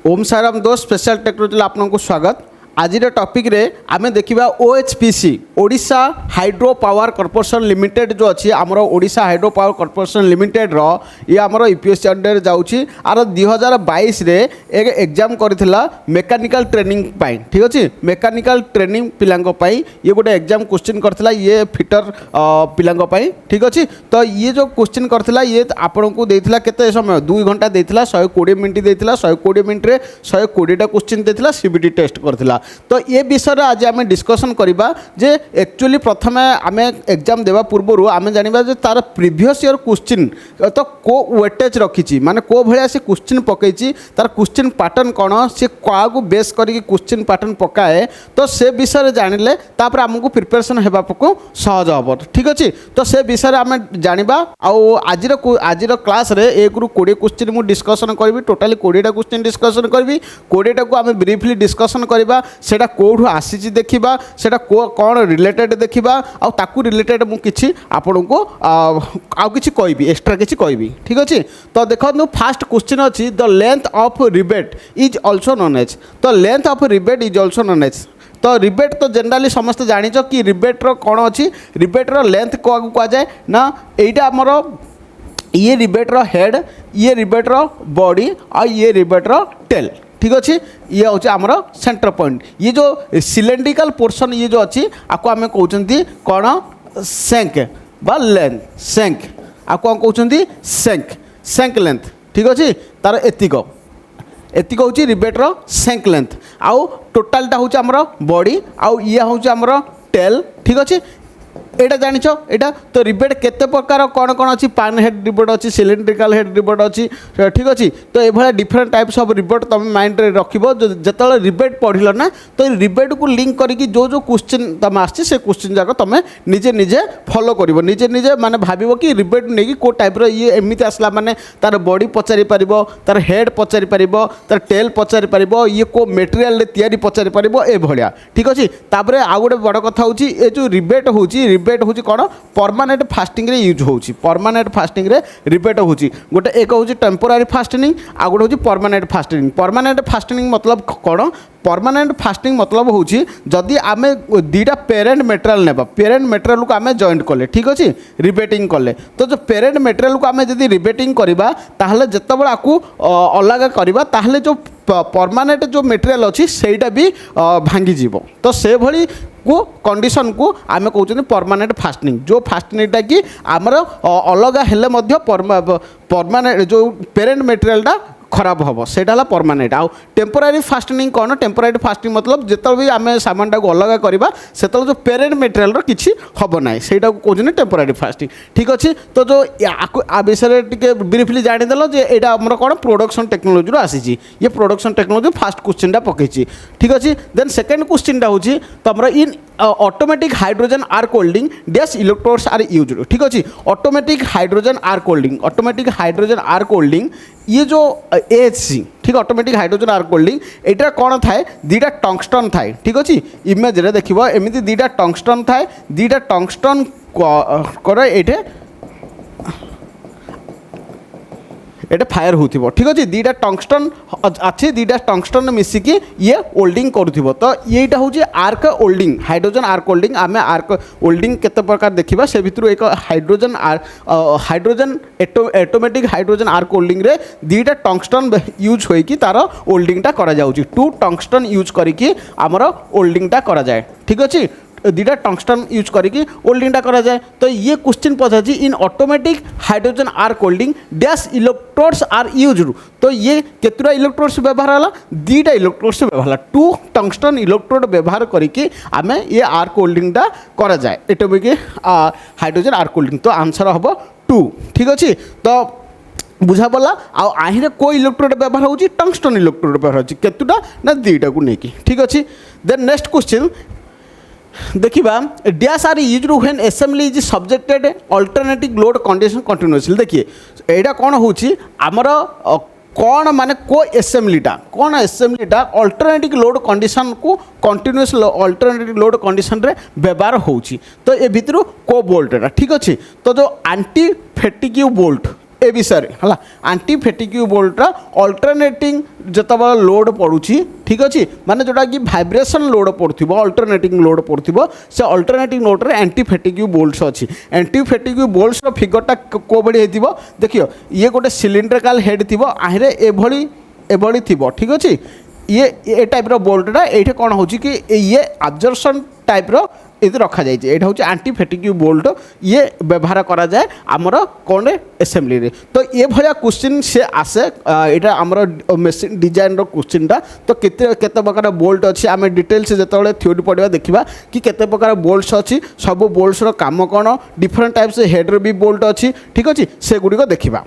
ओम साराम दोस्त special technology आपको स्वागत। आज टॉपिक रे आमे देखिबा OHPC Odisha hydro power corporation limited जो अच्छी आमर Odisha hydro power corporation limited रो ये आमर यूपीएससी अंडर जाउची आर 2022 रे एक एग्जाम करथिला मेकानिकल ट्रेनिंग पाई। ठीक अछि, मेकानिकल ट्रेनिंग पिलांको पाई ये गोटे एग्जाम क्वेश्चन करथिला ये फिटर पिलांको पाई। ठीक अछि, तो ये जो क्वेश्चन करथिला ये आपन को देथिला केते समय 2 घंटा देथिला 120 मिनिट देथिला 120 मिनिट रे 120 टा क्वेश्चन देथिला सीबीटी टेस्ट करथिला। तो ये विषय आज आम डिस्कसन करवा जे एक्चुअली प्रथम आम एग्जाम देवा पूर्व आम जाना जे तार प्रीवियस ईयर क्वेश्चन तो को वेटेज रखी माने को भाया से क्वेश्चन पकई तार क्वेश्चन पैटर्न कौन सी क्या बेस करके क्वेश्चन पैटर्न पकाए तो से विषय जानिले तापर आमको प्रिपरेशन होगा सहज हम। ठीक अच्छे, तो से विषय आम जाना आज क्लास रे 1 ରୁ 20 क्वेश्चन मुझे डिस्कसन करी टोटाली 20टा क्वेश्चन डिस्कसन करी 20टा को आम ब्रीफली डिस्कसन करवा सेटा कोठू आसी देखा सेटा कौन रिलेटेड देखा आकू रिलेटेड मुझे आपण को आउ किसी कहबी एक्स्ट्रा किसी कहबी। ठीक अच्छे, तो देखो फास्ट क्वेश्चन अच्छी the length of rebate is also known as. तो length of rebate is also known as. तो रिबेट तो जनरली समस्त जानिच कि रिबेट्र कौन अच्छी रिबेट्र लेंथ क्या कहुए ना यहीटा आमर ये रिबेट्र हेड ये रिबेट्र बॉडी और ये रिबेट्र टेल। ठीक अच्छे, ये हूँ आमर सेंटर पॉइंट ये जो सिलेंड्रिकल पोर्शन ये जो अच्छी आपको आम कहते कौन सेंक बा लेंथ सेंक आपको कहते सेंक लेंथ। ठीक अच्छे, तार एतिक हूँ रिबेट्र सेंक लेंथ आउ टोटालटा हूँ आमर बॉडी आउ ये हूँ आमर टेल। ठीक अच्छे, एटा जानिछ एटा तो रिबेट केते प्रकार कौन कौन अच्छी पान हेड रिबेट अच्छी सिलिंड्रिकल हेड रिबेट अच्छी। ठीक अच्छे, तो ये डिफरेंट टाइप्स ऑफ रिबेट तुम माइंड रे रखिबो जो रिबेट पढ़िल ना तो रिबेट को लिंक करके जो जो क्वेश्चन तुम आसी से क्वेश्चन जाक तुम निजे निजे फॉलो करिवो निजे निजे माने भाबिबो कि रिबेट नहीं को टाइप रो ये एमिति आसला माने तार बॉडी पचारि पारिबो तार हेड पचारि पारिबो तार टेल पचारि पारिबो ये को मटेरियल रे तयारी पचारि पारिबो ए भलिया। ठीक अच्छे, तापरे आ गोटे बड़ कथा होची ए जो रिबेट होची रिबेट हूँ कौन परमानेंट फास्टिंग रे यूज होची परमानेंट फास्टिंग रे रिबेट होची गोटे एक हूँ टेम्पोरारी फास्टिंग आ गोटे हूँ परमानेंट फास्टिंग। परमानेंट फास्टिंग मतलब कौन परमानेंट फास्टिंग मतलब हूँ जदि आम 2टा पेरेंट मटेरियल नेबा पेरेंट मटेरियल को आम जॉइंट कले। ठीक अच्छे, रिबेटिंग कले तो जो पेरेंट मटेरियल को आम जदि रिबेटिंग करवा ताहले जेतेबेले आकु अलग करवा ताहले जो परमानेंट जो मटेरियल अच्छी सेटा भी भांगी जीवो। तो से भली को कंडीशन को आम कहते परमानेंट फास्टिंग जो फास्टिंगटा कि आमर अलग हेले मध्य परमानेंट जो पेरेंट मटेरियलटा खराब हम सेटा परमानेंट। आउ टेम्पोरारी फास्टिंग कौन टेम्पोरारी फास्टिंग मतलब जिते भी आम सामानटा को अलग करवा से जो पेरेंट मटेरियल किसी हम ना सेटा कहते टेम्पोरारी फास्टिंग। ठीक अच्छे, तो जो आ विषय टे ब्रीफली जानीदेल जे यहाँ आम कौन प्रोडक्शन टेक्नोलोजी आसी ये प्रोडक्शन टेक्नोलोजी फास्ट क्वेश्चनटा पकई। ठीक अच्छे, देन सेकेंड क्वेश्चनटा हूँ तुम in automatic hydrogen arc welding dash electrodes are use. ठीक अच्छे, ऑटोमेटिक हाइड्रोजन आर कोल्डिंग ये जो AHC ठीक ऑटोमेटिक हाइड्रोजन आर कोल्डिंग एटा कौन थाए 2टा टंगस्टन थाए। ठीक अच्छे, इमेज रे देखिबो एमिति 2टा टंगस्टन थाए 2टा टंगस्टन करे एटे फायर होथिबो। ठीक अच्छे, 2टा टंगस्टन अच्छे 2टा टंगस्टन मिसिकी ये ओल्डिंग करूथिबो। तो येटा हूँ arc holding hydrogen arc holding आम आर्क ओल्डिंग केते प्रकार देखिबा से भितर एक hydrogen automatic hydrogen arc holding रे 2टा टंगस्टन यूज होइकी तार ओल्डिंगटा करा जाउची 2 टंगस्टन यूज करिकी आमर ओल्डिंगटा करा जाए। ठीक अच्छे, 2टा टंगस्टन यूज करके ओल्डिंगटा करा जाए। तो ये क्वेश्चन पचार in automatic hydrogen arc welding dash electrodes are use. तो ये केतुरा इलेक्ट्रोड्स व्यवहार है 2टा इलेक्ट्रोड्स व्यवहार 2 टंगस्टन इलेक्ट्रोड व्यवहार करके आम ये आर कोल्डिंगटा करा जाए एटॉमिक हाइड्रोजन आर कोल्डिंग। तो आंसर हम 2। ठीक अच्छे, तो बुझा पड़ा आहिरे को इलेक्ट्रोड व्यवहार होची टंगस्टन इलेक्ट्रोड व्यवहार होची केतुटा ना 2टा को लेकिन। ठीक अच्छे, देन नेक्स्ट क्वेश्चन देखिबा dash are used when assembly is subjected alternative load condition continuously. देखिए एटा कौन होची आमर कौन माने को असेंबलीटा अल्टरनेटिव लोड कंडीशन को कंटिन्यूअस अल्टरनेटिव लोड कंडीशन रे व्यवहार होची। तो ए भितर को बोल्ट। ठीक अच्छे, तो जो एंटी फेटिक्यू बोल्ट ए विषय है आंटी फैटिग्यू बोल्टर अल्टरनेटिंग जिते लोड पड़ुची ठीक अच्छे माने जोटा कि भाइब्रेशन लोड पड़ो अल्टरनेटिंग लोड पड़ो से अल्टरनेटिंग लोड रे एंटी फैटिग्यू बोल्ट्स अच्छी एंटी फैटिग्यू बोल्ट्स फिगरटा को भली हो देखियो ये गोटे सिलिंड्रिकल हेड थी आहरे एभली थी ठीक अच्छे ये टाइप बोल्टटा ये कौन हो कि ये अब्जर्पशन टाइप ये रखा जाए यहाँ हूँ आंटी फैटिग्यू बोल्ट ये व्यवहार करा जाए आमर कौन एसेम्बली रे तो ये भाया क्वेश्चन से आसे यहाँ आमर मेसीन डिजाइन क्वेश्चनटा तो केते प्रकार बोल्ट अच्छी आम डिटेल्स जो थ्योरी पढ़ा देखा कि केते प्रकार बोल्ट्स अच्छी सब बोल्ट्स काम कौन डिफरेंट टाइप्स हेड्र भी बोल्ट अच्छी ठीक अच्छे से गुड़िक देखा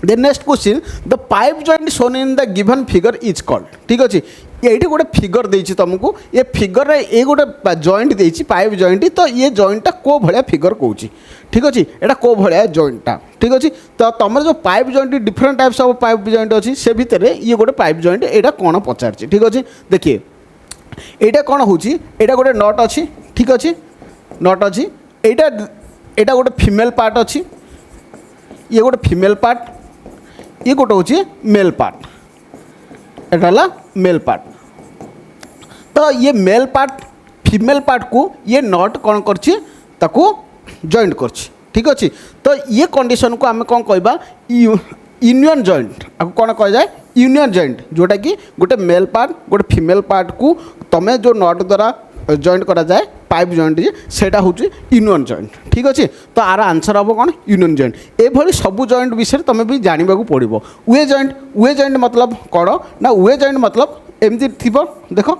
The next question, the pipe joint shown in the given figure is called ठीक अच्छे ये गोटे फिगर देती तुमको ये फिगर ये गोटे जॉइंट देती पाइप जॉइंट तो ये जॉइंटा को भाया फिगर कौन ठीक अच्छे यहाँ को भाया जॉइंटा ठीक अच्छे तो तुम जो pipe joint different types of pipe joint अच्छी से भितर ये गोटे पाइप जॉइंट यहाँ कौन पचार ठीक अच्छे देखिए यहाँ कौन हो गोटे नट अच्छी ठीक अच्छे नट अच्छी यहाँ गोटे फीमेल पार्ट अच्छी ये गोटे फीमेल पार्ट ये गोटे हूँ मेल पार्ट एटा मेल पार्ट तो ये मेल पार्ट फीमेल पार्ट को ये नट कौन करछि ताकू जॉइंट करछि ठीक अच्छे तो ये कंडीशन को आम कौन कहबा यूनियन जॉइंट आपको कौन कह जाए यूनियन जॉइंट जोटा कि गोटे मेल पार्ट गोटे फीमेल पार्ट को तमें जो नट द्वारा जॉइंट करा जाए पाइप जॉइंट सेटा हूँ यूनियन जॉइंट ठीक अच्छे तो आर आंसर हम कौन यूनियन जॉइंट ये सबू जॉइंट विषय तुम भी जानवा पड़ो वे जॉइंट मतलब कौन ना वे जॉइंट मतलब एमती थी देख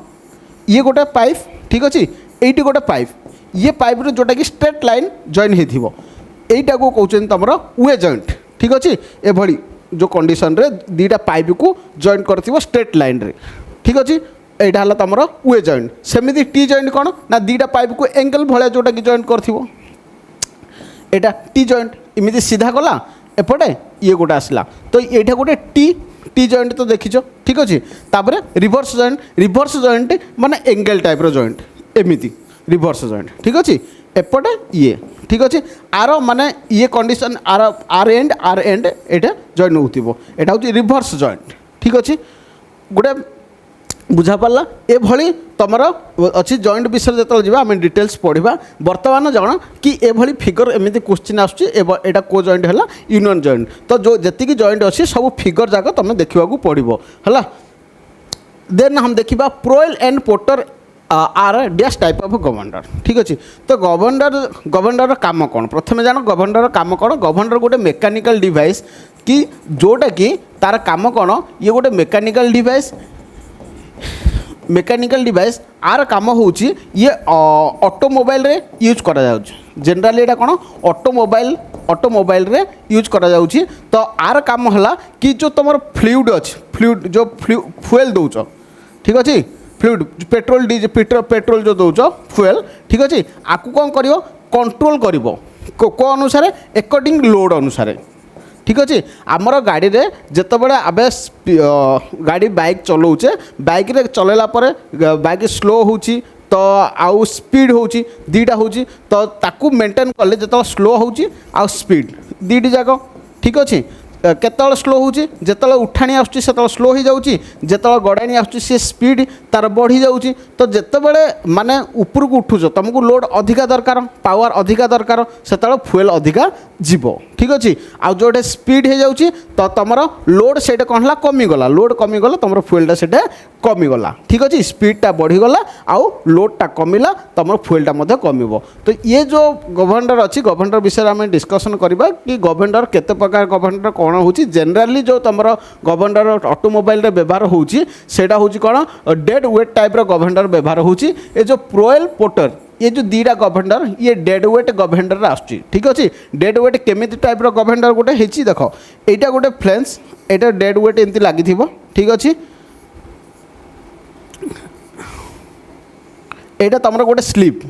ये गोटे पाइप ठीक अच्छे ये गोटे पाइप ये पाइप जोटा कि स्ट्रेट लाइन जॉइन होटा को कहते तुम वे जॉइंट ठीक अच्छे ये जो कंडीशन रे दीटा पाइप को जॉइन कर स्ट्रेट लाइन रे ठीक अच्छे यहाँ है तुम वे जॉइंट सेमती टी जॉइंट कौन ना दीटा पाइप को एंगल भाया जोटा कि जॉइंट कर टी जॉइंट इमिति सीधा गला एपटे ये गोटे आसला तो यहाँ गोटे टी जॉइंट तो देखीच ठीक अच्छे तापर रिभर्स जॉइंट माने एंगल टाइप जॉइंट एमती रिभर्स जॉइंट ठीक अच्छे एपटे ये ठीक अच्छे आर माने ये कंडीशन आर एंड यहाँ जॉइन हो यहाँ हूँ रिभर्स जॉइंट ठीक अच्छे गोटे बुझा पाला ए भली तुमर अच्छी जॉइंट विषय जो आम डिटेल्स पढ़ा बर्तमान जान कि ए भली फिगर एमती क्वेश्चन आसटा को जॉइंट है यूनियन जॉइंट तो जो जी जॉइंट अच्छी सब फिगर जाक तुम देखा पड़ो है देन हम देखा Proell and Porter are dash type of governor ठीक अच्छे तो गवर्नर काम कौन प्रथम जान गवर्नर काम कौन गवर्नर गोटे मेकानिकल डिवाइस कि जोटा कि तार काम कौन ये गोटे मेकानिकल डिवाइस आर काम होची ये ऑटोमोबाइल रे यूज करा जाउची जनरली एटा कोन ऑटोमोबाइल रे यूज करा जाउची तो आर काम हला कि जो तुम फ्लूइड अच्छी फ्लूइड जो फ्यूएल दौच ठीक अच्छे फ्लूइड पेट्रोल जो दौच फ्यूएल ठीक अच्छे आपको कौन कर कंट्रोल कर को अनुसार अकॉर्डिंग लोड अनुसार ठीक अच्छे आमर गाड़ी रे जितेबाला आम गाड़ी बाइक चलाऊे बाइक रे चलैला बाइक स्लो होची तो आउ स्पीड होची दीटा होची तो ताकू मेंटेन कले जो स्लो होची आउ स्पीड दीटी जाक ठीक अच्छे केतल स्लो होची जेतल उठाणी आसुची सेतल स्लो हो जाउची जेतल गड़ाणी आसुची से स्पीड तार बढ़ी जाउची तो जेतेबेले माने ऊपर को उठुछ तुमको लोड अधिका दरकार पावर अधिका दरकार सेतल फ्यूएल अधिका जीवो ठीक अच्छे आ जोटे स्पीड हो जाउची तो तुमर लोड सेटा कौन है कमीगला लोड कमीगला तुम फ्यूएलटा सेटा कमीगला ठीक अच्छे स्पीडटा बढ़ीगला आउ लोडटा कमिला तुम फ्यूएलटा कमिबो तो ये जो गवर्नर अच्छी गवर्नर विषय आम डिस्कसन करवा कि गवर्नर केते प्रकार गवर्नर कौन हो जनरली जो तुम गवर्नर ऑटोमोबाइल रे व्यवहार होटा हूँ कौन डेड वेट टाइप गवर्नर व्यवहार होची ये जो प्रोएल पोटर ये जो दीटा गवर्नर ये डेड वेट गवर्नर आसुची ठीक अच्छे डेड वेट केमिति टाइप गवर्नर गोटे होची देख यहाँ गोटे फ्लेंस यहाँ डेड वेट एमती लगी ठीक अच्छे यहाँ तुम गोटे स्लीप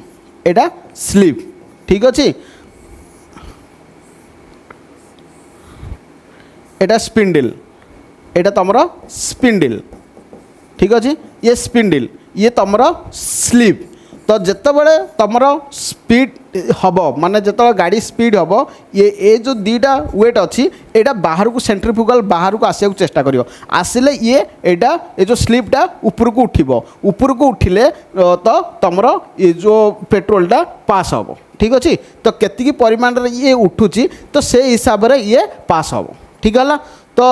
यहाँ स्लीप ठीक अच्छे यहाँ स्पिंडल यहाँ तुम स्पिंडल ठीक अच्छे ये स्पिंडल ये तुम स्लीप तो जितेबाला तुम स्पीड हम माने जो गाड़ी स्पीड हम ये जो दीटा वेट अच्छी यहाँ बाहर को सेंट्रीफ्यूगल बाहर को आसिया चेष्टा कर आसिले ये जो स्लीपटा ऊपर को उठिले तो तुम ये जो पेट्रोलटा पास हम ठीक अच्छे तो केतिकी परिमाण ये उठुची तो से हिसाब से ये पास हम ठीक है तो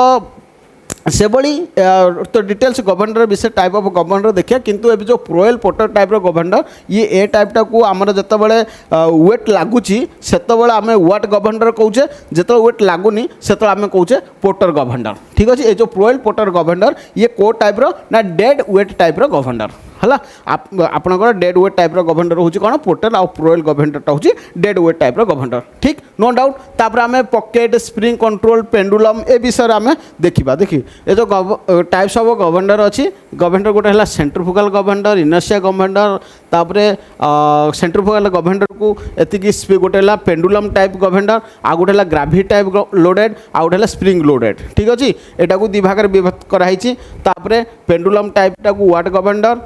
से बड़ी तो डिटेल्स गवर्नर विषय टाइप ऑफ गवर्नर देखिए किंतु एबी जो प्रोएल पोर्टर टाइप रो गवर्नर ये ए टाइपटा को आमर जितेबाला वेट लगुच सेतबले आम व्हाट गवर्नर कौचे जो वेट लगुनि से आम कौचे पोर्टर गवर्नर ठीक अच्छे ये जो प्रोएल पोर्टर गवर्नर ये को टाइप रो ना डेड वेट टाइप रो गवर्नर है आपणकर डेड वेट टाइप रो गवर्नर हूँ कौन पोर्टर आ प्रोएल गवर्नरटा हूँ डेड वेट टाइप रो गवर्नर ठीक नो डाउट तापर आम पॉकेट स्प्रिंग कंट्रोल पेंडुलम ए विषय आम देखा देखिए ये जो टाइप्स ऑफ गवर्नर अच्छी गवर्नर गोटे है सेंट्रीफ्यूगल गवर्नर इनर्शिया गवर्नर तापर सेंट्रीफ्यूगल गवर्नर को एति गोटे है पेंडुलम टाइप गवर्नर आ गोटे है ग्राभी टाइप लोडेड आ गोटे है स्प्रिंग लोडेड ठीक अच्छे यहाँ को दी भाग विभक्त कराई पेंडुलम टाइपटा को व्हाट गवर्नर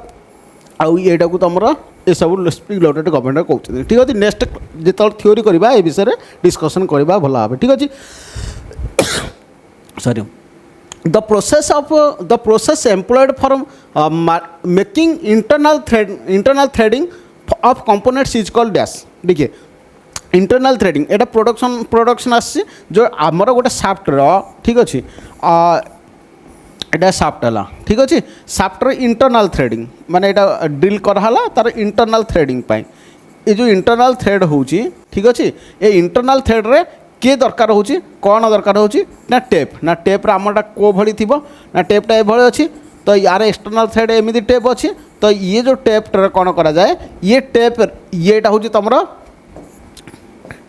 आउ यहाँ को तुम ये सब स्प्रिंग लोडेड गवर्नर कहते ठीक अच्छे नेक्स्ट जो थ्योरी करवा ए विषय में डिस्कसन करवा भल भाव ठीक अच्छे sorry the process employed for making internal threading of components is called dash देखिए इंटरनल थ्रेडिंग एटा प्रोडक्शन आसी जो आमर गोटे साफ्टर ठीक अच्छे एटा साफ्ट है ठीक अच्छे साफ्टर इंटरनल थ्रेडिंग माने एटा ड्रिल कराला तार इंटरनल थ्रेडिंग पाई ये जो इंटरनल थ्रेड होची ठीक अच्छे ये इंटरनल थ्रेड रे किए दरकार होची कौन दरकार होची ना टेप आमटा को भली थी ना टेपटा ये अच्छी तो यार एक्सटर्नल थ्रेड एमती टेप अच्छी तो ये जो टेप कौन करा जाए ये टेप येटा हूँ तुम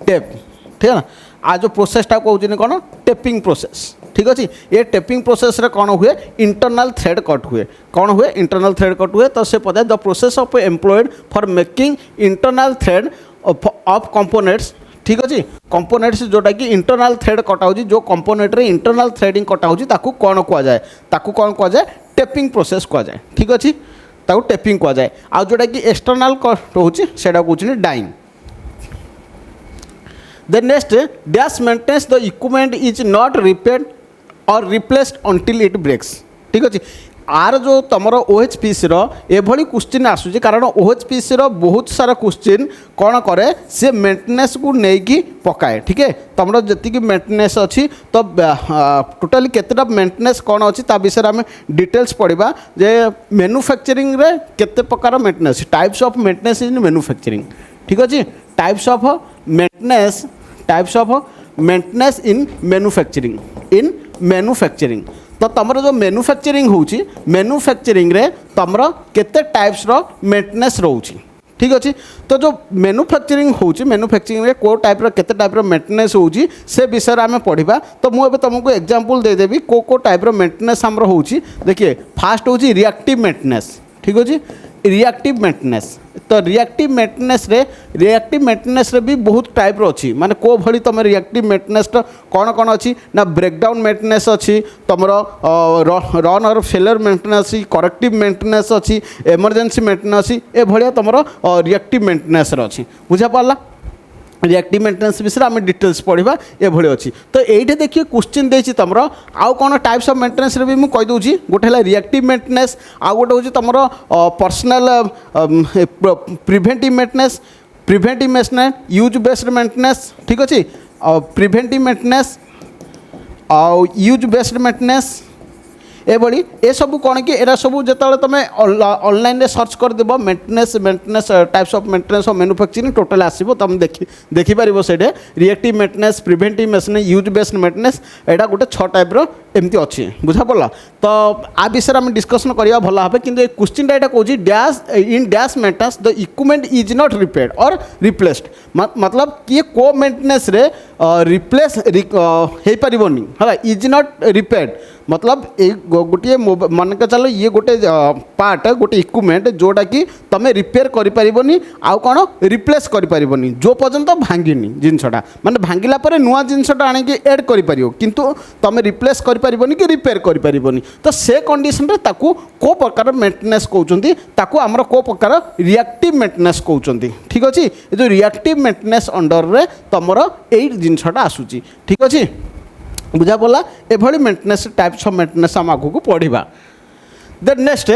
टेप ठीक है ना आज जो प्रोसेसटा कहते कौन टेपिंग प्रोसेस ठीक अच्छे ये टेपिंग प्रोसेस रे कौन हुए इंटरनल थ्रेड कट हुए कौन हुए इंटरनल थ्रेड कट हुए तो से पता the process of employed for making internal thread of components ठीक अच्छे कंपोनेंट्स जोटा कि इंटरनल थ्रेड कटा हो जो कंपोनेंट रे इंटरनल थ्रेडिंग कटा हो कौन कहुए कौन कहुए टेपिंग प्रोसेस कहुए ठीक अच्छे ताकू टेपिंग कहुए आ जोटा कि एक्सटर्नल रोचे से कहते during the next dash maintenance the equipment is not repaired और रिप्लेस्ड अंटिल इट ब्रेक्स ठीक अच्छे आर जो तुम OHPC एभली क्वेश्चन आसूँ कारण OHPC बहुत सारा क्वेश्चन कौन करे से मेंटेनेंस को लेकिन पकाए ठीक है तुम जी मेंटेनेंस अच्छी तो टोटाली केतेटा मेंटेनेंस कौन अच्छी ता विषय आम डिटेल्स पढ़ा जे मैन्युफैक्चरिंग रे केते प्रकार maintenance types of maintenance in manufacturing ठीक अच्छे types of maintenance in manufacturing तो तुम जो मैन्युफैक्चरिंग होची मैन्युफैक्चरिंग रे तुम केते टाइप्स रो मेंटेनेंस रोची ठीक अच्छे तो जो मैन्युफैक्चरिंग होची मैन्युफैक्चरिंग रे को टाइप रो केते टाइप रो मेंटेनेंस होची से विषय आम पढ़ा तो मुझे तुमको एग्जांपल देदेवी को टाइप रो मेंटेनेंस आमर होची देखिए फास्ट होची रिएक्टिव मेंटेनेंस ठीक अच्छे रिएक्टिव मेंटेनेंस तो रिएक्टिव मेंटेनेंस रे भी बहुत टाइप रो अच्छी माने को भली तुम रिएक्टिव मेंटेनेंस कौन कौन अच्छी ना ब्रेकडाउन मेंटेनेंस अच्छी तुम रन और फेलियर मेंटेनेंस अच्छी करेक्टिव मेंटेनेंस अच्छी इमरजेंसी मेंटेनेंस अच्छी ए भलिया तुम रिएक्टिव मेंटेनेंस अच्छी बुझा पाला रिएक्टिव मेंटेनेंस विषय आम डिटेल्स पढ़ा ये अच्छी तो ये देखिए क्वेश्चन देती तुम आउ कौन टाइप्स ऑफ मेंटेनेंस रे भी मुझे कहीदे गोटे है रिएक्टिव मेंटेनेंस आउ गोटे हूँ तुम personal preventive maintenance use based maintenance ठीक अच्छे प्रिवेंटिव मेंटेनेंस आउ यूज बेस्ड मेंटेनेंस एभली ए सब कौन कि एरा सब जो तुम ऑनलाइन रे सर्च करदेव maintenance types of maintenance of manufacturing total आसो तुम देखिपर से reactive maintenance preventive maintenance use based maintenance यहाँ गोटे 6 टाइप एमती अच्छी बुझा पड़ा तो आ विषय में डिस्कसन करवा भल भाव कि क्वेश्चन यहाँ कहूँ dash in dash maintenance the equipment is not repaired और रिप्लेस्ड मतलब किए को मेंटेनेंस रे रिप्लेस हो पारनी है इज नॉट रिपेयर्ड मतलब ये गोटे मन के चलो ये गोटे पार्ट गोटे इक्विपमेंट जोटा कि तुम रिपेयर करें आउ कौन रिप्लेस करें जो पर्यंत भांगिनी जिनसटा माने भांगिला पर नुआ जिनसटा आनिक एड कर किंतु तुम रिप्लेस करें कि रिपेयर करें तो से कंडीशन रे ताकू को प्रकार मेंटेनेंस कहते ताकू आमर को प्रकार रिएक्टिव मेंटेनेंस कहते ठीक अच्छे ये जो रिएक्टिव मेंटेनेंस अंडर रे तुमर यही जिनसटा आसूची ठीक अच्छे बुझा पड़ा एभली मेंटेनेंस टाइप्स ऑफ मेंटेनेंस हम आगू पढ़ा then next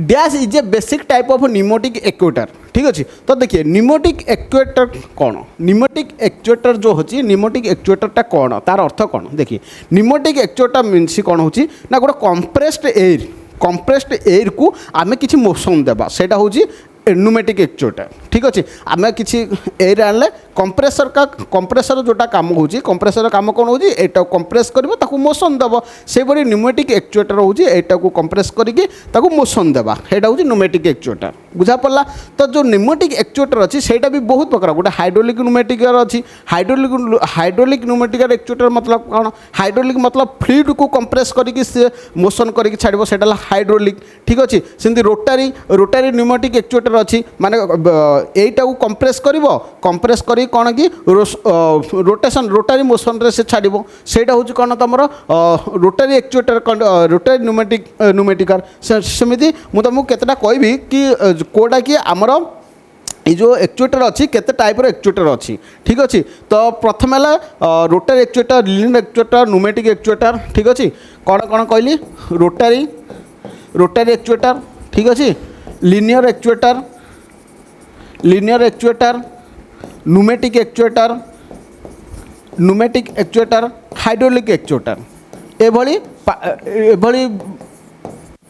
dash is a basic type of pneumatic actuator ठीक अच्छे तो देखिए निमोटिक एक्चुएटर कौन निमोटिक एक्चुएटर जो होची निमोटिक एक्चुएटरटा कौन तार अर्थ कौन देखिए निमोटिक एक्चुएटर मीन्स कौन होची ना गोटे कंप्रेस्ड एयर को आम किसी मोशन देवा सेटा होची न्यूमेटिक एक्चुएटर ठीक अच्छे आम किसी एयर आनले कंप्रेसर जोटा काम होची कंप्रेसर काम कौन होची एटा कंप्रेस करबो ताकू मोशन देबो से बड़ी न्यूमेटिक एक्चुएटर होची एटा को कंप्रेस करके ताकू मोशन देबा एटा होची न्यूमेटिक एक्चुएटर बुझा पड़ला तो जो न्यूमेटिक एक्चुएटर अच्छी सेटा भी बहुत प्रकार गोटे हाइड्रोलिक न्यूमेटिक अच्छी हाइड्रोलिक न्यूमेटिक एक्चुएटर मतलब कौन हाइड्रोलिक मतलब फ्लूइड को कंप्रेस करके से मोशन करके छाड़बो सेटा हाइड्रोलिक ठीक अच्छे सेमती रोटारी न्यूमेटिक एक्चुएटर अच्छी माने एटा को कंप्रेस कर कौन कि रोटारी मोशन रे से छाड़ब सेटा हूँ कौन तुम रोटारी एक्चुएटर रोटारी न्यूमेटिकार सेमती मुझे तुमको केतेटा कहबी कि कोटा कि आमर ये जो एक्चुएटर अच्छी केते टाइप एक्चुएटर अच्छी ठीक अच्छे तो प्रथम है rotary actuator linear actuator pneumatic actuator ठीक अच्छे कौन कौन कहली रोटारी एक्चुएटर ठीक अच्छे linear actuator pneumatic actuator hydraulic actuator एभली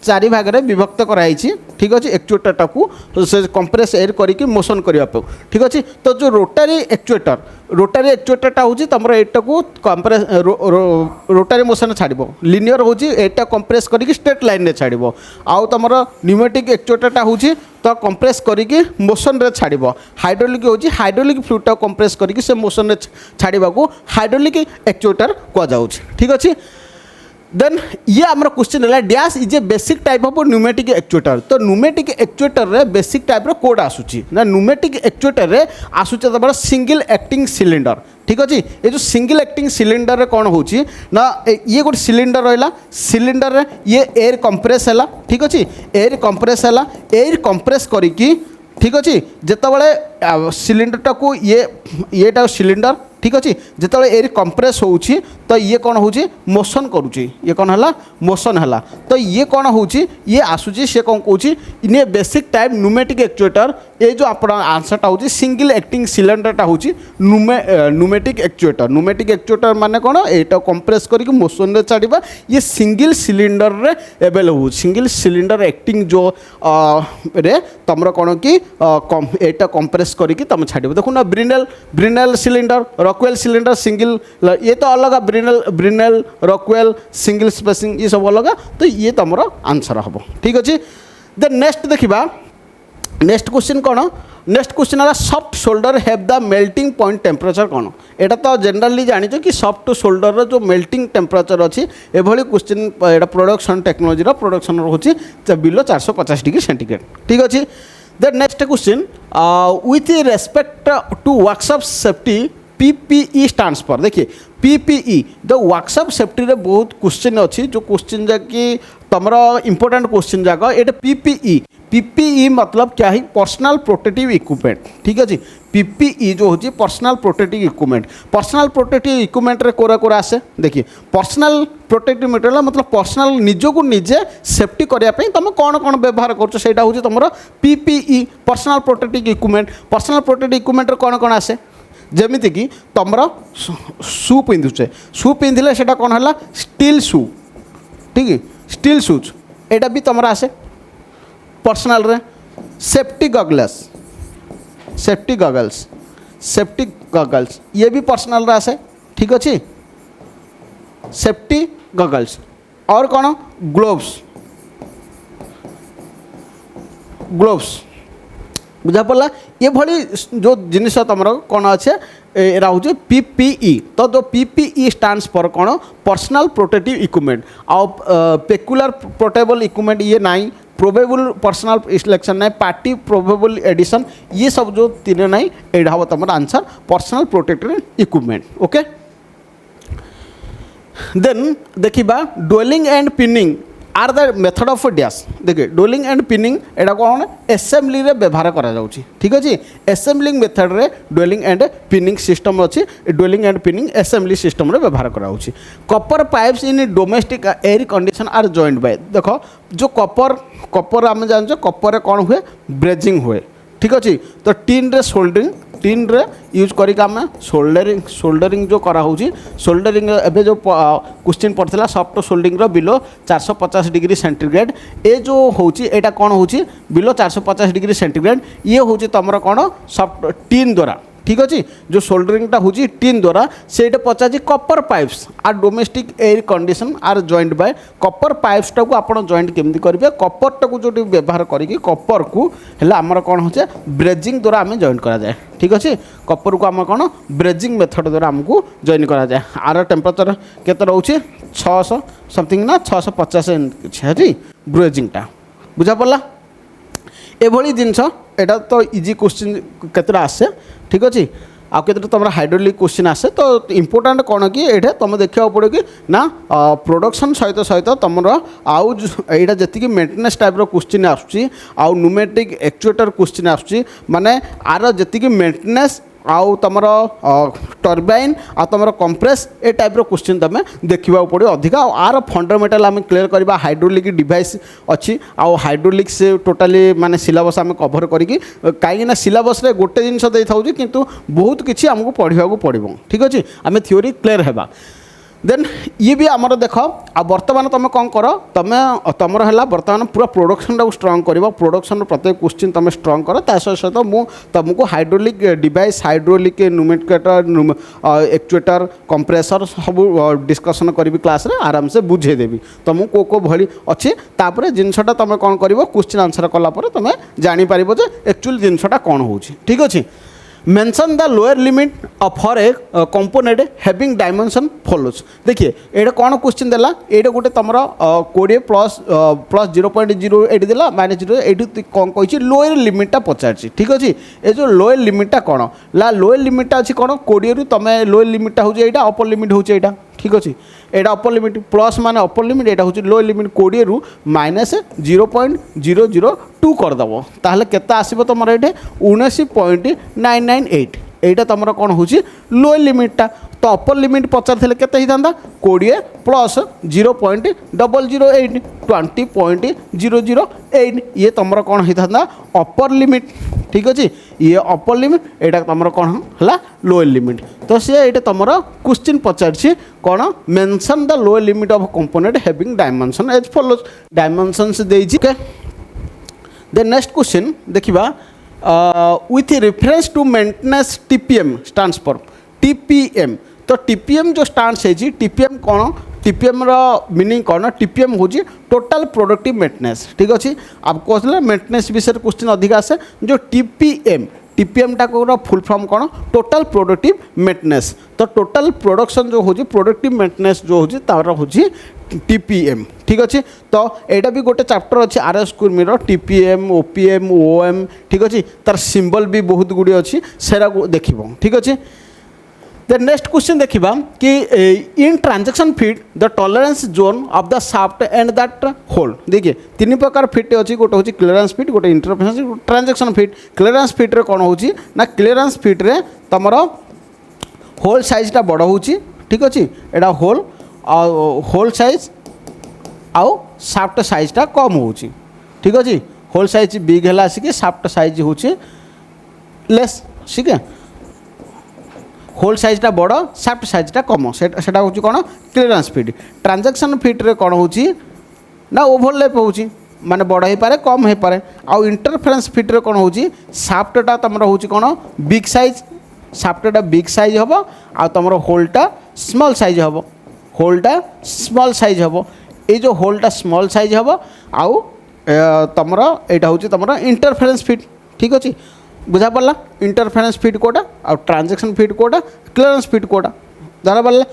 चारि भाग में विभक्त कराई ठीक अच्छे एक्चुएटरटा को से कंप्रेस एयर करके मोशन करने ठीक अच्छे तो जो रोटारी एक्चुएटरटा हूँ तुम एटा को कंप्रेस रोटारी मोशन छाड़ब लिनियर हूँ एटा कंप्रेस करके स्ट्रेट लाइन में छाड़ब आउ तुम न्यूमेटिक एक्चुएटरटा हूँ तो कंप्रेस करके मोशन रे छाड़ब हाइड्रोलिक हूँ हाइड्रोलिक फ्लूइड कंप्रेस करके से मोशन रे छाड़ा को हाइड्रोलिक एक्चुएटर कहुँ ठीक अच्छे देन ये आमर क्वेश्चन है dash is a basic type of pneumatic actuator तो न्यूमेटिक एक्चुएटर रे बेसिक टाइप रो कोड आसूची ना न्यूमेटिक एक्चुएटर रे आसूचे तमरा सिंगल एक्टिंग सिलिंडर ठीक अच्छे ये जो सिंगल एक्टिंग सिलिंडर रे कौन होची ना ये गोटे सिलिंडर रहा सिलिंडर रे ये एयर कंप्रेस है ठीक अच्छे एयर कंप्रेस करी ठीक अच्छे जिते सिलिंडरटा को ये सिलिंडर ठीक अच्छे जिते एयर कंप्रेस होउची तो ये कौन होउची मोशन करुची ये कौन है मोशन है तो ये कौन होउची ये आसूची से कौन कहूँ इन ए बेसिक टाइप न्यूमेटिक एक्चुएटर ये जो आप आंसरटा होउची सिंगल एक्टिंग सिलिंडरटा होउची न्यूमेटिक एक्चुएटर माने कौन एटा कंप्रेस करके मोशन रे छाड़बा ये सिंगल सिलिंडर रे अवेलेबल हो सिंगल सिलिंडर एक्टिंग जो रे तुम कौन कि एटा कंप्रेस करके तुम छाड़ब देखो ना Brinell cylinder Rockwell cylinder single ये तो अलग ब्रिनेल रॉकवेल सिंगल स्पेसिंग ये सब अलग तो ये तुम आंसर हम ठीक अच्छे देन नेक्स्ट देखा नेक्स्ट क्वेश्चन कौन नेक्स्ट क्वेश्चन है soft solder have the melting point temperature कौन एटा तो जनरली जानी कि सॉफ्ट शोल्डर जो मेल्टिंग टेम्परेचर अच्छी एभली क्वेश्चन एटा प्रोडक्शन टेक्नोलोजी प्रोडक्शन रोचे बिलो 450 डिग्री सेंटीग्रेड ठीक अच्छे then next question with respect to workshop safety PPE stands for देखिए PPE द वर्कशॉप सेफ्टी रे बहुत क्वेश्चन अच्छी जो क्वेश्चन जाकि तुम इंपोर्टेंट क्वेश्चन जाक ये PPE मतलब क्या है पर्सनल प्रोटेक्टिव इक्विपमेंट ठीक अच्छे PPE जो होची पर्सनल प्रोटेक्टिव इक्विपमेंट रे कोरा कोरा आसे देखिए पर्सनल प्रोटेक्टिव मटेरियल मतलब पर्सनल निजो को निजे सेफ्टी करने तुम कौन कौन व्यवहार कर सेटा होची तुम PPE पर्सनल प्रोटेक्टिव इक्विपमेंट रे कौन कौन आसे जमीती कि तुम शू पिंधुचे शू पिंधिले सेटा कौन है स्टील शू ठीक है स्टील शूज एटा भी तुम आसे पर्सनल रे सेफ्टी गगल्स ये भी पर्सनल रे आसे ठीक अच्छे सेफ्टी गगल्स और कौन ग्लोव्स बुझा पड़ा ये भली जो जिनिस तुम कौन अच्छे एरा हूँ पीपीई। तो जो पीपीई स्टैंड्स फॉर कौन पर्सनल प्रोटेक्टिव इक्विपमेंट आउ पेकुलर पोर्टेबल इक्विपमेंट ये नहीं प्रोबेबल पर्सनल सिलेक्शन नहीं पार्टी प्रोबेबल एडिशन ये सब जो तीन नहीं एटा हम तुम answer personal protective equipment. Okay then देखिबा dowelling and pinning are the method of dash. देखिए डोलिंग एंड पिनिंग एटा कौन एसेम्बली रे व्यवहार करा जाउची ठीक अछि एसेम्बलिंग मेथड रे डोलिंग एंड पिनिंग सिस्टम अछि dowelling and pinning assembly system रे व्यवहार करा जाउची। Copper pipes in domestic air condition are joint by देखो जो कॉपर आम जान कॉपर रे कौन हुए ब्रेजिंग हुए ठीक अच्छे। तो टीन रे सोल्डरिंग टीन रे यूज करके आम सोल्डरिंग जो करा होउची सोल्डरिंग एबे जो क्वेश्चन पड़ता सॉफ्ट सोल्डरिंग रो बिलो 450 डिग्री सेंटीग्रेड ए जो होउची एटा कौन होउची बिलो 450 डिग्री सेंटीग्रेड ये होउची तमरा कौन सॉफ्ट टीन द्वारा ठीक अच्छे। जो सोल्डरिंगटा हूँ टीन द्वारा से पचार copper pipes are domestic air condition are joint by copper pipes टाक आप जॉइंट केमती करेंगे कॉपर टाक जो व्यवहार करी कॉपर को आमर कौन हो ब्रेजिंग द्वारा आम जॉइंट करा जाए ठीक अच्छे। कॉपर को आम कौन ब्रेजिंग मेथड द्वारा आमको जॉइन करा जाए। आर टेम्परेचर केते रोचे 600 समथिंग ना 650 है ब्रेजिंगटा बुझा पड़ा एभली जिनस एटा तो इजी क्वेश्चन केतरा आसे ठीक अच्छे। आ केतरा तुम हाइड्रोलिक क्वेश्चन आसे तो इम्पोर्टाट कौन कि ये तुम देखा पड़े कि ना प्रोडक्शन सहित सहित तुम आउ यहाँ जी मेंटेनेंस टाइप क्वेश्चन आसुची आउ न्यूमेटिक एक्चुएटर क्वेश्चन आसुची माने आर जी मेंटेनेंस आउ तुम टर्बाइन आ तुम कंप्रेस ए टाइप क्वेश्चन तुम देखा पड़ो अधिका आर फंडामेंटाल आम क्लीयर करवा हाइड्रोलिक डिवाइस अच्छी आउ हाइड्रोलिक से टोटाली माने सिलेबस आम कभर करके कहीं सिलेबस रे गोटे जिनस दे था किंतु बहुत किसी आमको पढ़ा पड़ो ठीक अच्छे आम थ्योरी क्लीयर है। देन ये भी आमर देख आ बर्तमान तुम कौन कर तुम है बर्तमान पूरा प्रोडक्शन टाक स्ट्रंग कर प्रोडक्शन प्रत्येक क्वेश्चन तुम स्ट्रंग कर सहित मुझे तुमको hydraulic device hydraulic pneumatic actuator actuator compressor सब डिस्कसन करी क्लास रे आराम से बुझेदेवी तुमको को भली अच्छे तापर जिनसटा तुम कौन कर क्वेश्चन आंसर कलापर तुम जापर जे एक्चुअल जिनसटा कौन हो ठीक अच्छे। Mention the lower limit for a component having dimension follows. देखिए ये कौन क्वेश्चन देला ये गोटे तुम 20 प्लस 0.08 देला माइनस 0 ये कौन कही लोअर लिमिटा पचार ठीक अच्छे। ये जो लोअर लिमिटा कौन ला लोअर लिमिटा अच्छी कौन 20 रु तुम लोअर लिमिटा हूँ यहाँ अपर लिमिट हूँ यहाँ ठीक अच्छे। यहाँ अपर लिमिट प्लस माने अपर लिमिट यहाँ हूँ लोअर लिमिट 20 रु माइनस 0.002 करदेव ताहले केते आसीबो तुमर ये 19.998 एटा तुम कौन हो लोअर लिमिटा। तो अपर लिमिट पचार थे केते ही था 20 प्लस 0.008 20.008 ये तुम कौन होता अपर लिमिट ठीक अच्छे। ये अपर लिमिट एटा तुम कौन है लोअर लिमिट। तो सी ये तुम क्वेश्चन पचार कौन mention the lower limit of component having dimension as follows dimensions देइछि। देन नेक्स्ट क्वेश्चन देखिबा with reference to maintenance TPM stands for TPM. तो टीपीएम जो स्टैंड्स है टीपीएम कौन टीपीएम रो मीनिंग कौन टीपीएम हूँ टोटल प्रोडक्टिव मेंटेनेंस ठीक अच्छे। आपको कहते मेंटेनेंस विषय क्वेश्चन अधिक आसे जो टीपीएम टा को फुल फॉर्म कौन टोटल प्रोडक्टिव मेंटेनेंस। तो टोटल प्रोडक्शन जो होची प्रोडक्टिव मेंटेनेंस जो होची तार होची टीपीएम ठीक अच्छे। तो यहाँ भी गोटे चैप्टर अच्छे आरएस कुर्मीर टीपीएम ओपीएम ओएम ठीक अच्छे तार सिंबल भी बहुत गुड़ी अच्छी सेरा देख ठीक अच्छे। देन नेक्स्ट क्वेश्चन देखा कि in transaction fit the tolerance zone of the shaft and that hole. देखिए तीन प्रकार फिट अच्छी गोटे हूँ क्लीयरेंस फिट गोटे interference transaction fit. Clearance fit रे कौन होची ना क्लीयरेंस फिट रे तुमर होल साइजटा बड़ होची ठीक अच्छे। एटा होल साइज आउ शाफ्ट साइजटा कम होची ठीक अच्छे। होल साइज बिग है आसिक शाफ्ट साइज होची लेस ठीक है। होल साइजटा बड़ शाफ्ट साइजटा कम सेटा होची कौन क्लीयरेंस फिट। ट्रांजैक्शन फिट रे कौन होची ना ओवरलैप होची माने बड़ हो पारे कम हो पारे। आउ इंटरफेरेंस फिट रे कौन होची शाफ्टटा तुम होची कौन बिग साइज शाफ्टटा बिग साइज हम आ तुम होलटा स्मॉल साइज हम होलटा स्मॉल साइज हम ये जो होलटा स्मॉल साइज हम आउ तुम यहाँ हूँ तुम इंटरफेरेंस फिट ठीक अच्छे। बुझा पड़ा इंटरफेरेंस फीड कोटा और ट्रांजैक्शन फीड कोटा क्लियरेंस फीड कोटा जाना पड़ा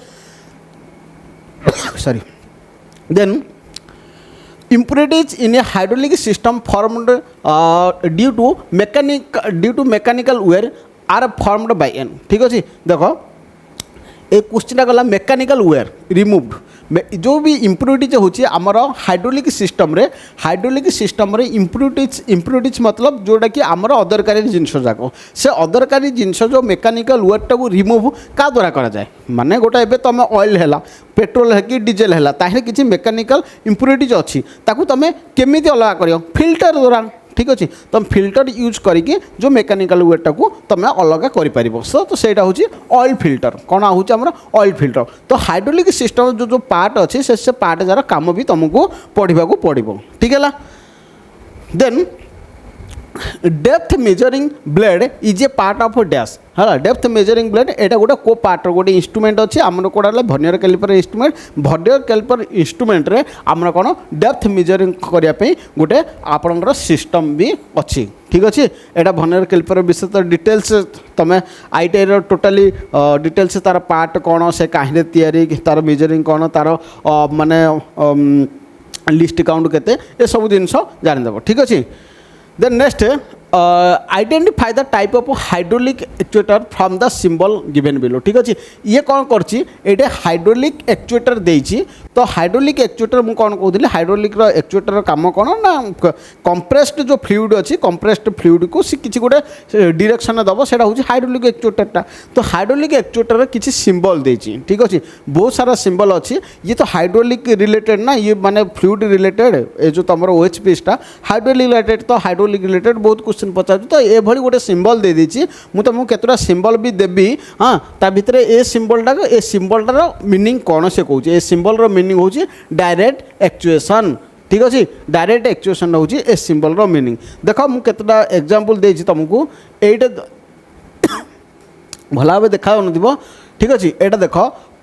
sorry then impurities in a hydraulic system formed due to mechanical wear are formed by n ठीक अच्छे देख ए क्वेश्चन गला मेकानिकल वेयर रिमूव्ड जो भी इम्प्यूरिटीज होची आमर हाइड्रोलिक सिस्टम रे इम्प्यूरिटीज मतलब जोटा कि आमर अदरकारी जिनस जाक से अदरकारी जिनस जो मेकानिकल वेयर टाक रिमूव का द्वारा करा जाए माने गोटा एबे तुम ऑयल है पेट्रोल है कि डीजेल है ताहे किसी मेकानिकल इम्प्यूरिटीज अच्छी ताकू तुम केमिति अलग करियो फिल्टर द्वारा ठीक अच्छे तुम फिल्टर यूज करके जो मेकानिकल वेटा को तुम अलग कर तो सहीटा हूँ ऑयल फिल्टर कौन हूँ आम ऑयल फिल्टर तो हाइड्रोलिक सिस्टम जो पार्ट अच्छे से पार्ट जार कम भी तुमको पढ़ा पड़ो ठीक है then depth measuring blade is a part of dash है डेप्थ मेजरिंग ब्लेड एटा गोटे को पार्ट गोटे इंस्ट्रूमेंट अच्छे आमर कौन है वर्नियर कैलिपर इंस्ट्रूमेंट रे आमर कौन डेप्थ मेजरिंग करने गोटे आपणकर सिस्टम भी अच्छी ठीक अच्छे यहाँ वर्नियर कैलिपर विषय तो डिटेल्स तुम ITI टोटाली डिटेल्स तार पार्ट कौन से कहीं तैयारी तार मेजरिंग कौन तार माने लिस्ट काउंट केते ये सब जिनस जानीदेव ठीक अच्छे then next identify the type of hydraulic actuator from the symbol given below ठीक अच्छे ये कौन करछि एटे हाइड्रोलिक एक्चुएटर देछि तो हाइड्रोलिक एक्चुएटर मु कौन कहूली हाइड्रोलिक एक्चुएटर काम कौन ना कंप्रेस्ड जो फ्लूइड अच्छी कंप्रेस्ड फ्लूइड को सी किसी गोटे डायरेक्शन दब से हाइड्रोलिक एक्चुएटरटा तो हाइड्रोलिक एक्चुएटर किसी सिंबल देछि ठीक अच्छे बहुत सारा सिंबल अच्छी ये तो हाइड्रोलिक रिलेटेड ना ये माने फ्लूइड रिलेटेड ये जो तुम OHPटा हाइड्रोलिक रिलेटेड तो हाइड्रोलिक रिलेटेड बहुत क्वेश्चन पचार तो ये गोटे सिंबल दे देछि मु तुमको केतरा सिंबल भी देबी हाँ ता भितर ए सिंबलटार मीनिंग कौन से कहूँ ए सिंबल मीनिंग हूँ डायरेक्ट एक्चुएशन ठीक अच्छे डायरेक्ट एक्चुएशन हूँ ए सिंबल मीनिंग देख मु केतटा एग्जांपल देछि तुमको एटा भला भाव देखा न ठीक अच्छे एटा देख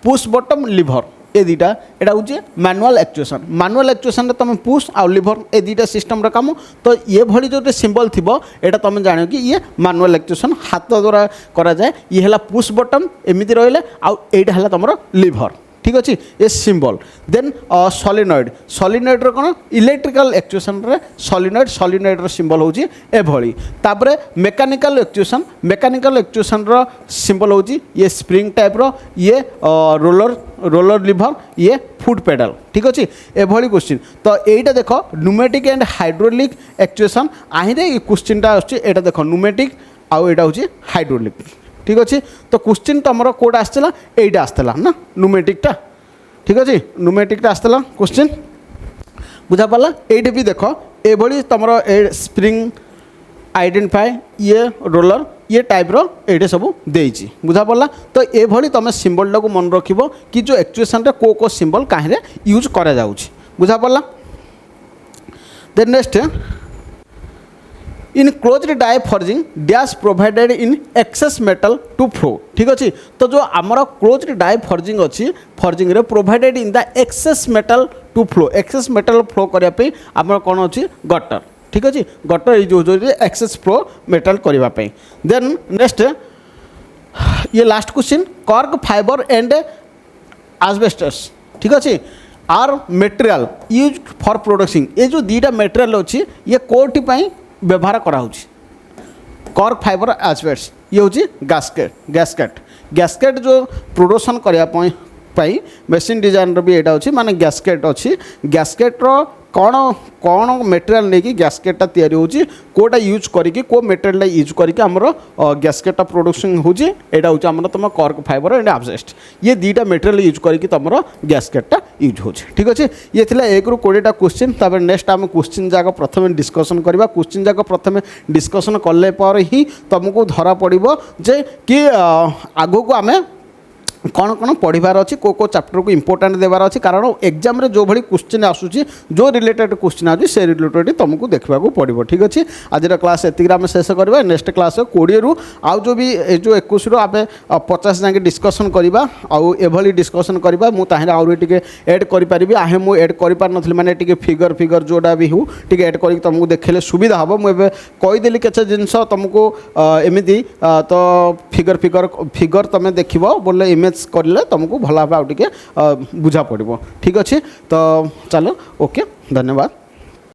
पुश बटम लिभर ए दुटा यहाँ हूँ मैनुअल एक्चुएशन तुम पुश आउ लिभर ए दुटा सिस्टम काम तो ये भली जो सिंबल थी यहाँ तुम जान कि ये मैनुअल एक्चुएशन हाथ द्वारा करा जाए ये है पुश बटम एमती रही आउ एटा है तुम लिभर ठीक अच्छे ये सिंबल देन सॉलिनॉइड कौन इलेक्ट्रिकल एक्चुएशन रे सॉलिनॉइड सिंबल हूँ एभली तापर मेकानिकल एक्चुएशन रो सिंबल हूँ ये स्प्रिंग टाइप रो ये रोलर लिभर ये फुट पेडल ठीक अच्छे एभली क्वेश्चन तो यहीटा देख न्यूमेटिक एंड हाइड्रोलिक एक्चुएशन आहिरे क्वेश्चनटा आटा देख न्यूमेटिक आउ एटा हूँ हाइड्रोलिक ठीक अच्छे तो क्वेश्चन तुम कोड आसला यहीटा आसला ना न्यूमेटिकटा ठीक अच्छे न्यूमेटिकटा आसला क्वेश्चन बुझा पाला ये भी देख ये तुम स्प्रिंग आइडेंटिफाई ये रोलर ये टाइप रो ये सब देछि बुझा पड़ा तो ये तुम सिंबल टाक मन रख कि जो एक्चुएशन रे को सिंबल कहीं यूज करा जाउछि बुझा पड़ा then next in closed die forging dash provided in excess metal to flow ठीक अच्छे तो जो आमर क्लोज्ड डाई फॉर्जिंग अच्छी फॉर्जिंग रे provided in the excess metal to flow excess metal flow करने आमर कौन अच्छी गटर ठीक अच्छे gutter use excess flow metal करने देन नेक्स्ट ये last question cork fibre and asbestos ठीक अच्छे are material use for production ये जो दुटा मटेरियल अच्छी ये कोटी व्यवहार कराऊँच कॉर्क फाइबर एस्बेस्टस ये हूँ गैस्केट जो प्रोडक्शन करने मेसीन डिजाइन भी यहाँ अच्छी माने गैस्केट अच्छी गैस्केट्र कौन कौन मटेरियल नहीं गैस्केटा तैयारी होची कोटा यूज करके को मटेरियल यूज करके आमर गैस्केटा प्रोडक्शन होची एटा होची आमर तुम कॉर्क फाइबर एंड एस्बेस्टस ये दुटा मटेरियल यूज करके तुम गैस्केटा यूज होची ठीक अच्छे ये थिला 1 ରୁ 20टा क्वेश्चन तापर नेक्स्ट आम क्वेश्चन जाक प्रथम डिस्कसन करबा क्वेश्चन जाक प्रथम डिस्कसन कले पर ही तुमको धरा पड़िबो जे कि आगो को आमे कौन कौन पढ़ार अच्छी को चैप्टर को इंपोर्टाट देवार अच्छी कारण एग्जाम जो भाई क्वेश्चन आसूसी जो रिलेटेड क्वेश्चन आसूँ से रिलेटेड तुमको देखा पड़ो ठीक अच्छे आज क्लास एति आम शेष करवा नेक्स्ट क्लास 20 रु आउ जो भी जो 21 रु आम 50 जाके डिस्कसन करवा आउ एभली डिस्कसन करवा मुझे आगे एड करी आहे मुझे एड कर पार नी मैंने फिगर फिगर जोटा भी हो टे एड कर तुमको देखेले सुविधा हम मुझे कहीदेली केते जिनस तुमको एमती तो फिगर फिगर फिगर तुम देख बोले इमेज करले तुमको भल भाव टे बुझा पड़ो ठीक अच्छे तो चलो ओके धन्यवाद।